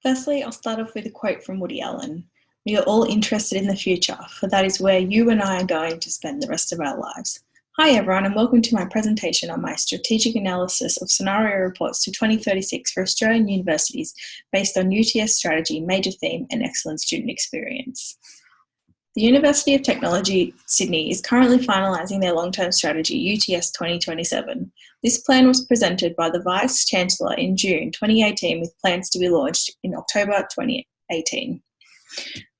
Firstly, I'll start off with a quote from Woody Allen. We are all interested in the future, for that is where you and I are going to spend the rest of our lives. Hi everyone, and welcome to my presentation on my strategic analysis of scenario reports to 2036 for Australian universities based on UTS strategy, major theme, and excellent student experience. The University of Technology, Sydney is currently finalising their long-term strategy, UTS 2027. This plan was presented by the Vice-Chancellor in June 2018 with plans to be launched in October 2018.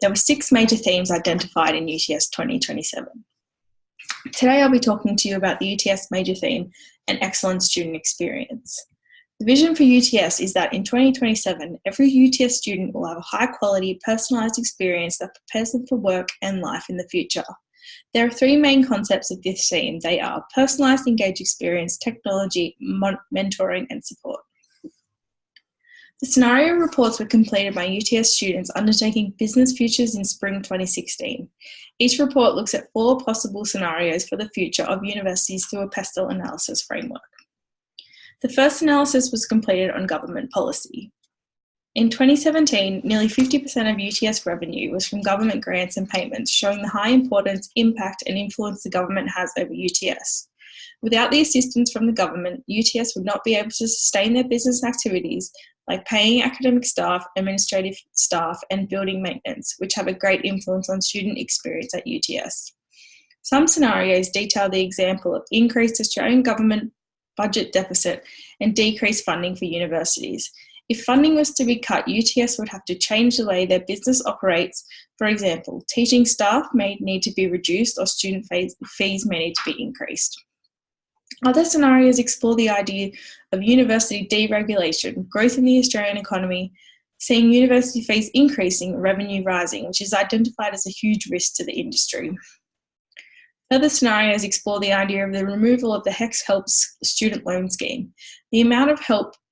There were 6 major themes identified in UTS 2027. Today I'll be talking to you about the UTS major theme and excellent student experience. The vision for UTS is that in 2027, every UTS student will have a high-quality, personalised experience that prepares them for work and life in the future. There are 3 main concepts of this theme. They are personalised, engaged experience, technology, mentoring, and support. The scenario reports were completed by UTS students undertaking Business Futures in spring 2016. Each report looks at 4 possible scenarios for the future of universities through a pestle analysis framework. The first analysis was completed on government policy. In 2017, nearly 50% of UTS revenue was from government grants and payments, showing the high importance, impact, and influence the government has over UTS. Without the assistance from the government, UTS would not be able to sustain their business activities like paying academic staff, administrative staff, and building maintenance, which have a great influence on student experience at UTS. Some scenarios detail the example of increased Australian government budget deficit and decreased funding for universities. If funding was to be cut, UTS would have to change the way their business operates. For example, teaching staff may need to be reduced or student fees may need to be increased. Other scenarios explore the idea of university deregulation, growth in the Australian economy, seeing university fees increasing, revenue rising, which is identified as a huge risk to the industry. Other scenarios explore the idea of the removal of the HECS Helps student loan scheme. The amount of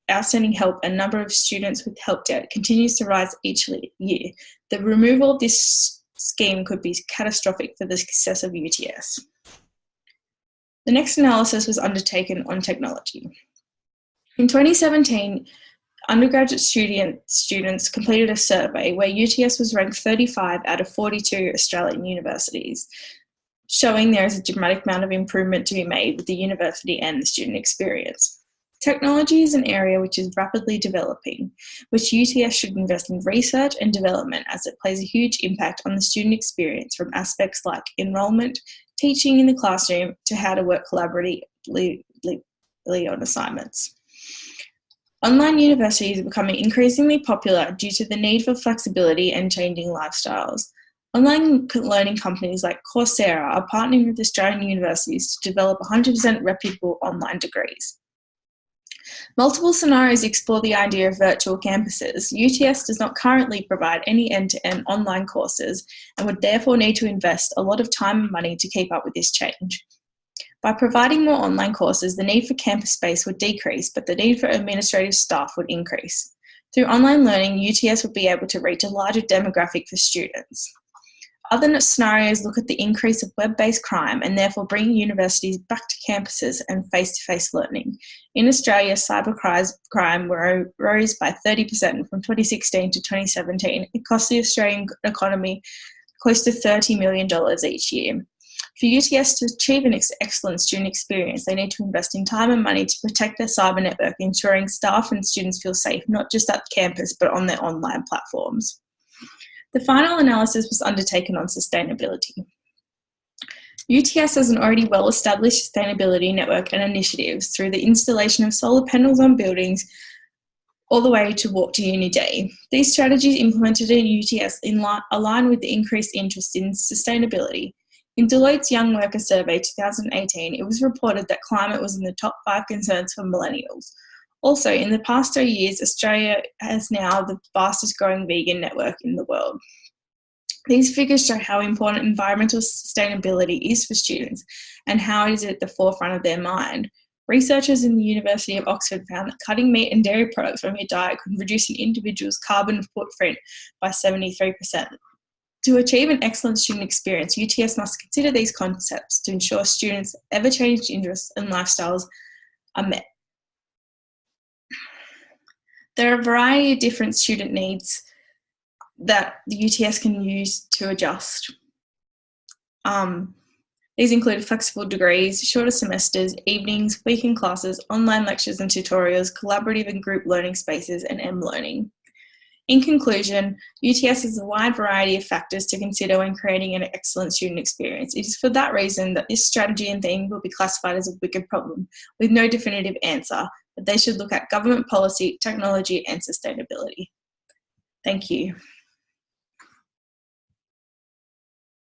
outstanding help and number of students with help debt continues to rise each year. The removal of this scheme could be catastrophic for the success of UTS. The next analysis was undertaken on technology. In 2017, undergraduate students completed a survey where UTS was ranked 35 out of 42 Australian universities, showing there is a dramatic amount of improvement to be made with the university and the student experience. Technology is an area which is rapidly developing, which UTS should invest in research and development as it plays a huge impact on the student experience from aspects like enrolment, teaching in the classroom, to how to work collaboratively on assignments. Online universities are becoming increasingly popular due to the need for flexibility and changing lifestyles. Online learning companies like Coursera are partnering with Australian universities to develop 100% reputable online degrees. Multiple scenarios explore the idea of virtual campuses. UTS does not currently provide any end-to-end online courses and would therefore need to invest a lot of time and money to keep up with this change. By providing more online courses, the need for campus space would decrease, but the need for administrative staff would increase. Through online learning, UTS would be able to reach a larger demographic for students. Other scenarios look at the increase of web-based crime and therefore bringing universities back to campuses and face-to-face learning. In Australia, cybercrime rose by 30% from 2016 to 2017. It cost the Australian economy close to $30 million each year. For UTS to achieve an excellent student experience, they need to invest in time and money to protect their cyber network, ensuring staff and students feel safe, not just at campus, but on their online platforms. The final analysis was undertaken on sustainability. UTS has an already well-established sustainability network and initiatives through the installation of solar panels on buildings all the way to Walk to Uni Day. These strategies implemented in UTS align with the increased interest in sustainability. In Deloitte's Young Worker Survey 2018, it was reported that climate was in the top 5 concerns for millennials. Also, in the past 3 years, Australia has now the fastest growing vegan network in the world. These figures show how important environmental sustainability is for students and how it is at the forefront of their mind. Researchers in the University of Oxford found that cutting meat and dairy products from your diet could reduce an individual's carbon footprint by 73%. To achieve an excellent student experience, UTS must consider these concepts to ensure students' ever-changing interests and lifestyles are met. There are a variety of different student needs that the UTS can use to adjust. These include flexible degrees, shorter semesters, evenings, weekend classes, online lectures and tutorials, collaborative and group learning spaces, and M-learning. In conclusion, UTS has a wide variety of factors to consider when creating an excellent student experience. It is for that reason that this strategy and theme will be classified as a wicked problem with no definitive answer, but they should look at government policy, technology, and sustainability. Thank you.